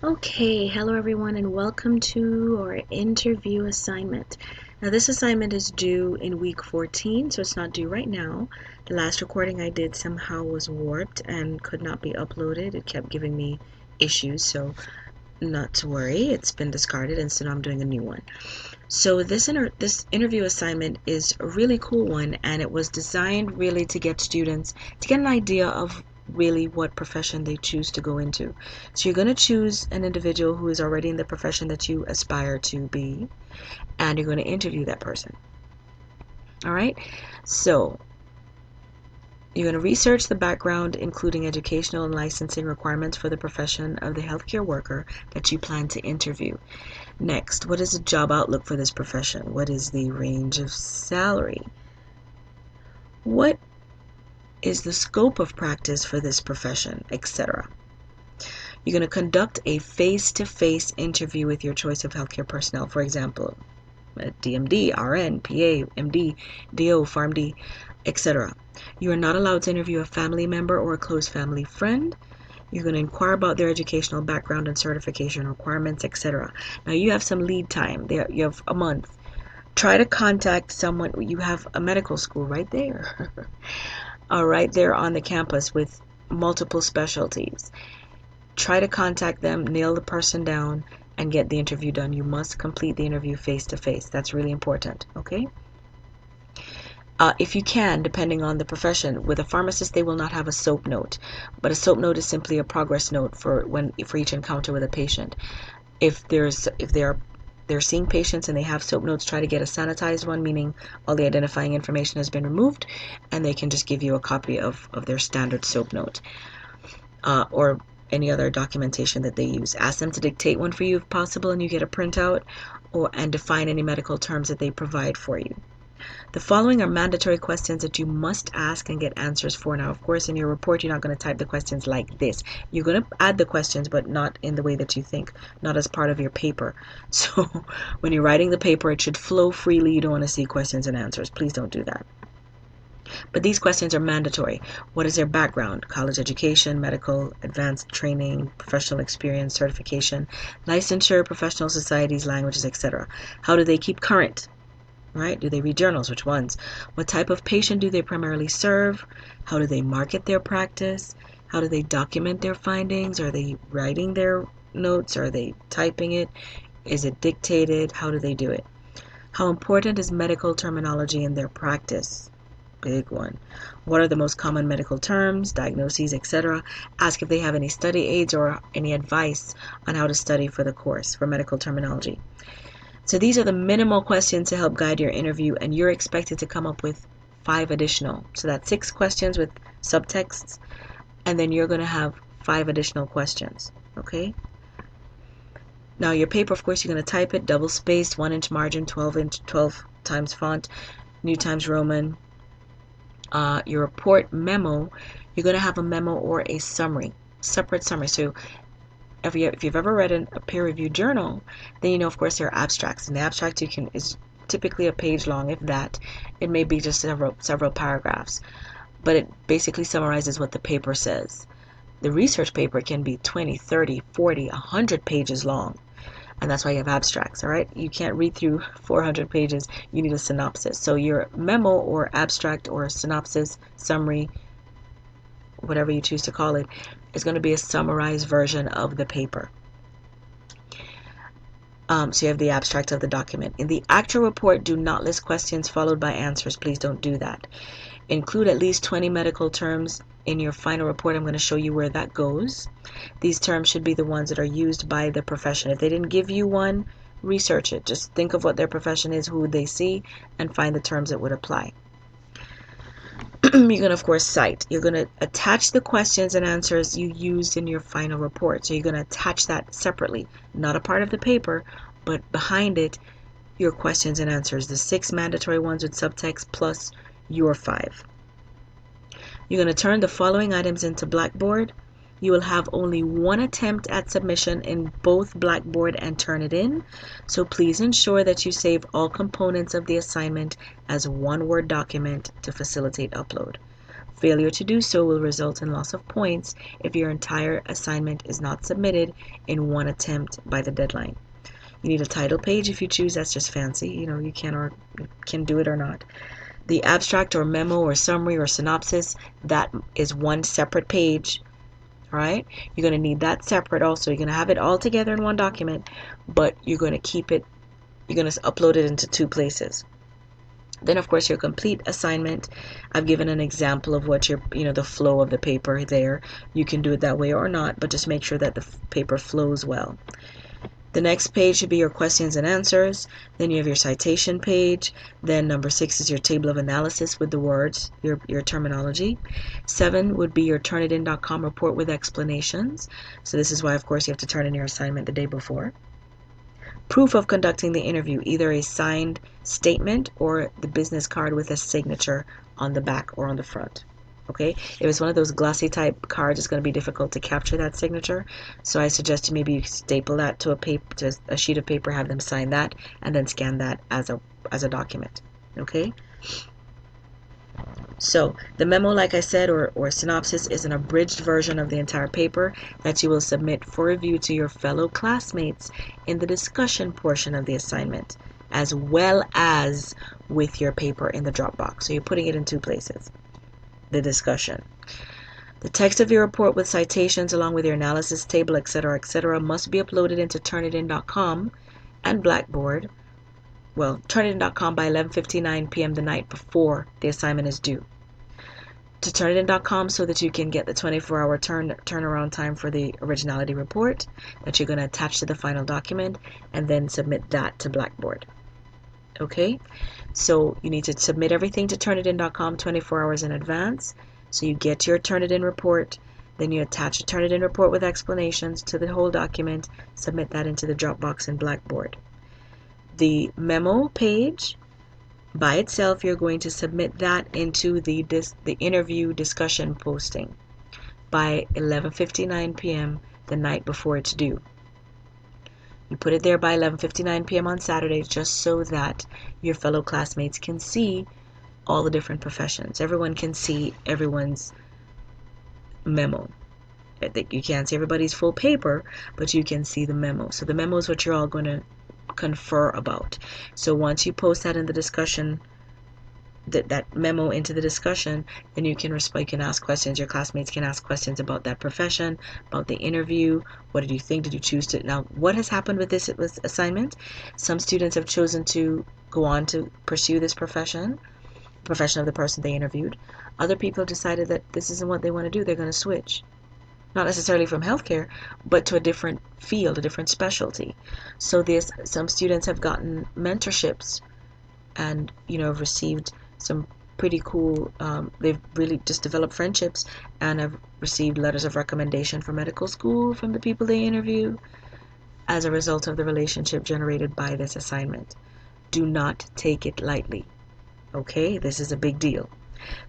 Okay, hello everyone, and welcome to our interview assignment. Now, this assignment is due in week 14, so it's not due right now. The last recording I did somehow was warped and could not be uploaded. It kept giving me issues, so not to worry, it's been discarded, and so now I'm doing a new one. So this interview assignment is a really cool one, and it was designed really to get students to get an idea of really what profession they choose to go into. So you're going to choose an individual who is already in the profession that you aspire to be, and you're going to interview that person. All right? So you're going to research the background, including educational and licensing requirements for the profession of the healthcare worker that you plan to interview. Next, what is the job outlook for this profession? What is the range of salary? What is the scope of practice for this profession, etc.? You're going to conduct a face-to-face interview with your choice of healthcare personnel, for example, DMD, RN, PA, MD, DO, PharmD, etc. You are not allowed to interview a family member or a close family friend. You're going to inquire about their educational background and certification requirements, etc. Now you have some lead time. You have a month. Try to contact someone. You have a medical school right there. Right there on the campus with multiple specialties. Try to contact them, nail the person down, and get the interview done. You must complete the interview face to face. That's really important, okay? If you can, depending on the profession, with a pharmacist they will not have a SOAP note, but a SOAP note is simply a progress note for each encounter with a patient. If they're seeing patients and they have SOAP notes, try to get a sanitized one, meaning all the identifying information has been removed, and they can just give you a copy of their standard SOAP note, or any other documentation that they use. Ask them to dictate one for you if possible, and you get a printout, and define any medical terms that they provide for you. The following are mandatory questions that you must ask and get answers for. Now, of course, in your report, you're not going to type the questions like this. You're going to add the questions, but not in the way that you think, not as part of your paper. So when you're writing the paper, it should flow freely. You don't want to see questions and answers. Please don't do that. But these questions are mandatory. What is their background? College education, medical, advanced training, professional experience, certification, licensure, professional societies, languages, etc. How do they keep current? Right? Do they read journals? Which ones? What type of patient do they primarily serve? How do they market their practice? How do they document their findings? Are they writing their notes? Are they typing it? Is it dictated? How do they do it? How important is medical terminology in their practice? Big one. What are the most common medical terms, diagnoses, etc.? Ask if they have any study aids or any advice on how to study for the course for medical terminology. So these are the minimal questions to help guide your interview, and you're expected to come up with 5 additional. So that's 6 questions with subtexts, and then you're going to have 5 additional questions, okay? Now your paper, of course, you're going to type it, double spaced, 1-inch margin, 12 times font, New Times Roman. Your report memo, you're going to have a memo or a summary, separate summary. So if you've ever read a peer-reviewed journal, then you know, of course, there are abstracts. And the abstract is typically a page long, if that. It may be just several paragraphs. But it basically summarizes what the paper says. The research paper can be 20, 30, 40, 100 pages long. And that's why you have abstracts, all right? You can't read through 400 pages. You need a synopsis. So your memo or abstract or synopsis, summary, whatever you choose to call it, is going to be a summarized version of the paper. So you have the abstract of the document. In the actual report, do not list questions followed by answers. Please don't do that. Include at least 20 medical terms in your final report. I'm going to show you where that goes. These terms should be the ones that are used by the profession. If they didn't give you one, research it. Just think of what their profession is, who they see, and find the terms that would apply. You're going to, of course, cite. You're going to attach the questions and answers you used in your final report. So you're going to attach that separately, not a part of the paper, but behind it, your questions and answers, the 6 mandatory ones with subtext plus your 5. You're going to turn the following items into Blackboard. You will have only one attempt at submission in both Blackboard and Turnitin, so please ensure that you save all components of the assignment as one Word document to facilitate upload. Failure to do so will result in loss of points if your entire assignment is not submitted in one attempt by the deadline. You need a title page if you choose. That's just fancy. You can do it or not. The abstract or memo or summary or synopsis, that is one separate page. All right, you're going to need that separate also. You're going to have it all together in one document, but you're going to upload it into two places. Then, of course, your complete assignment. I've given an example of what the flow of the paper there. You can do it that way or not, but just make sure that the paper flows well. The next page should be your questions and answers. Then you have your citation page. Then number 6 is your table of analysis with the words, your terminology. 7 would be your Turnitin.com report with explanations. So this is why, of course, you have to turn in your assignment the day before. Proof of conducting the interview, either a signed statement or the business card with a signature on the back or on the front. Okay, if it's one of those glossy type cards, it's going to be difficult to capture that signature. So I suggest maybe you staple that to a sheet of paper, have them sign that, and then scan that as a document. Okay. So the memo, like I said, or synopsis, is an abridged version of the entire paper that you will submit for review to your fellow classmates in the discussion portion of the assignment, as well as with your paper in the Dropbox. So you're putting it in two places. The discussion. The text of your report with citations along with your analysis table, etc., must be uploaded into Turnitin.com and Blackboard. Well, Turnitin.com by 11:59 p.m. the night before the assignment is due. To Turnitin.com so that you can get the 24-hour turnaround time for the originality report that you're going to attach to the final document and then submit that to Blackboard. Okay, so you need to submit everything to Turnitin.com 24 hours in advance. So you get your Turnitin report, then you attach a Turnitin report with explanations to the whole document, submit that into the Dropbox in Blackboard. The memo page by itself, you're going to submit that into the interview discussion posting by 11:59 p.m. the night before it's due. You put it there by 11:59 p.m. on Saturday just so that your fellow classmates can see all the different professions. Everyone can see everyone's memo. You can't see everybody's full paper, but you can see the memo. So the memo is what you're all going to confer about. So once you post that in the discussion, that memo into the discussion, then you can ask questions. Your classmates can ask questions about that profession, about the interview. What did you think? Did you choose to? Now, what has happened with this assignment? Some students have chosen to go on to pursue this profession of the person they interviewed. Other people have decided that this isn't what they want to do. They're going to switch. Not necessarily from healthcare, but to a different field, a different specialty. So some students have gotten mentorships and have received some pretty cool, they've really just developed friendships and have received letters of recommendation for medical school from the people they interview as a result of the relationship generated by this assignment. Do not take it lightly. Okay, this is a big deal.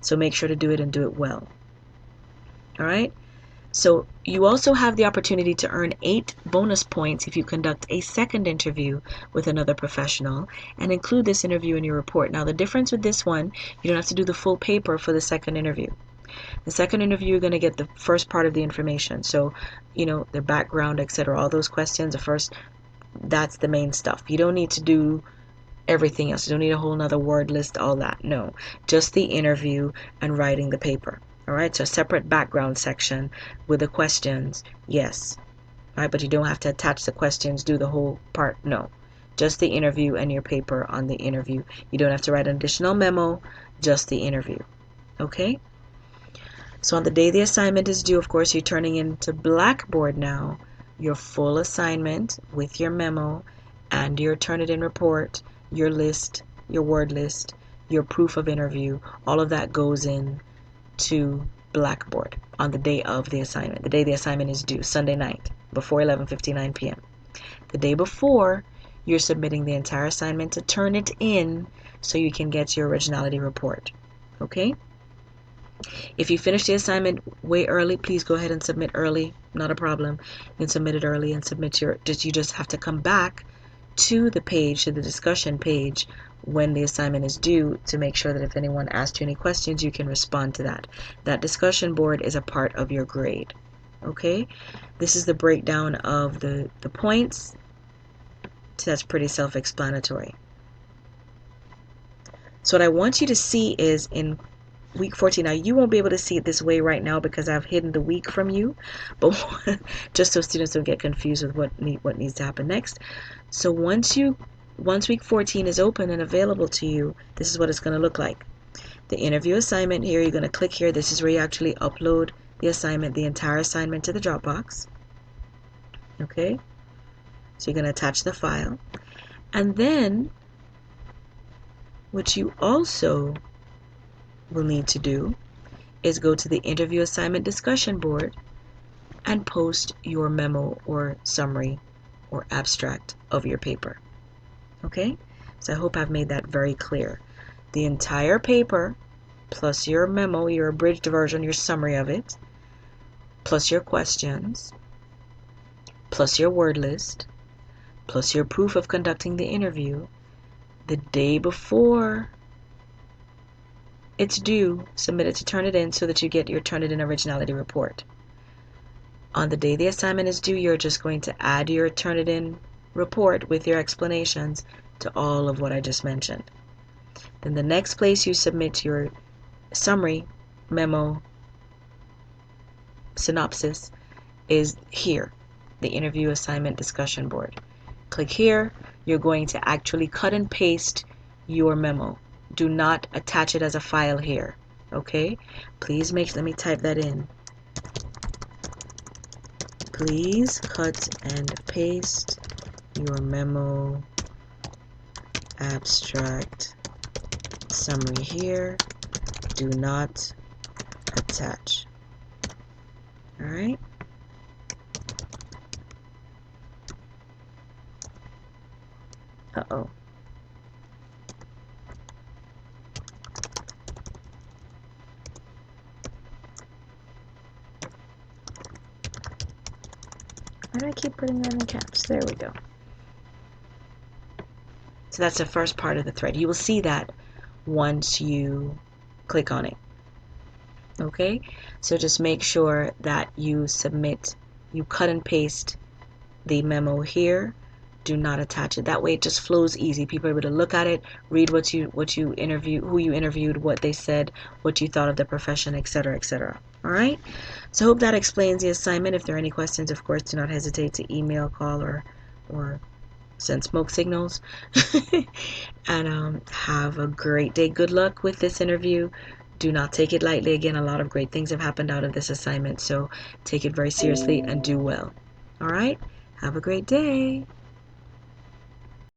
So make sure to do it and do it well. All right. So you also have the opportunity to earn 8 bonus points if you conduct a second interview with another professional and include this interview in your report. Now the difference with this one, you don't have to do the full paper for the second interview. The second interview, you're going to get the first part of the information. So, their background, etc., all those questions, that's the main stuff. You don't need to do everything else. You don't need a whole nother word list, all that. No, just the interview and writing the paper. All right, so a separate background section with the questions, yes. All right, but you don't have to attach the questions, do the whole part, no. Just the interview and your paper on the interview. You don't have to write an additional memo, just the interview. Okay? So on the day the assignment is due, of course, you're turning into Blackboard now your full assignment with your memo and your Turnitin report, your list, your word list, your proof of interview. All of that goes in to Blackboard on the day of the assignment. The day the assignment is due, Sunday night, before 11:59 p.m. The day before, you're submitting the entire assignment to turn it in so you can get your originality report. Okay? If you finish the assignment way early, please go ahead and submit early. Not a problem. You can submit it early and submit you just have to come back to the page, to the discussion page, when the assignment is due, to make sure that if anyone asks you any questions, you can respond to that. That discussion board is a part of your grade. Okay, this is the breakdown of the points. So that's pretty self-explanatory. So what I want you to see is in week 14. Now you won't be able to see it this way right now because I've hidden the week from you, but just so students don't get confused with what needs to happen next. So once week 14 is open and available to you, this is what it's going to look like. The interview assignment here, you're going to click here. This is where you actually upload the assignment, the entire assignment, to the Dropbox. Okay, so you're going to attach the file, and then what you also will need to do is go to the interview assignment discussion board and post your memo or summary or abstract of your paper. Okay, so I hope I've made that very clear. The entire paper plus your memo, your abridged version, your summary of it, plus your questions, plus your word list, plus your proof of conducting the interview, the day before it's due, submit it to Turnitin so that you get your Turnitin originality report. On the day the assignment is due, you're just going to add your Turnitin report with your explanations to all of what I just mentioned. Then the next place you submit your summary, memo, synopsis is here, the interview assignment discussion board. Click here. You're going to actually cut and paste your memo. Do not attach it as a file here. Okay? Please let me type that in. Please cut and paste your memo, abstract, summary here. Do not attach. All right? Uh-oh. Why do I keep putting that in caps? There we go. So that's the first part of the thread. You will see that once you click on it. Okay? So just make sure that you cut and paste the memo here. Do not attach it. That way it just flows easy. People are able to look at it, read what you interviewed, who you interviewed, what they said, what you thought of the profession, etc., etc. All right? So I hope that explains the assignment. If there are any questions, of course, do not hesitate to email, call, or send smoke signals. And have a great day. Good luck with this interview. Do not take it lightly. Again, a lot of great things have happened out of this assignment, so take it very seriously and do well. All right? Have a great day.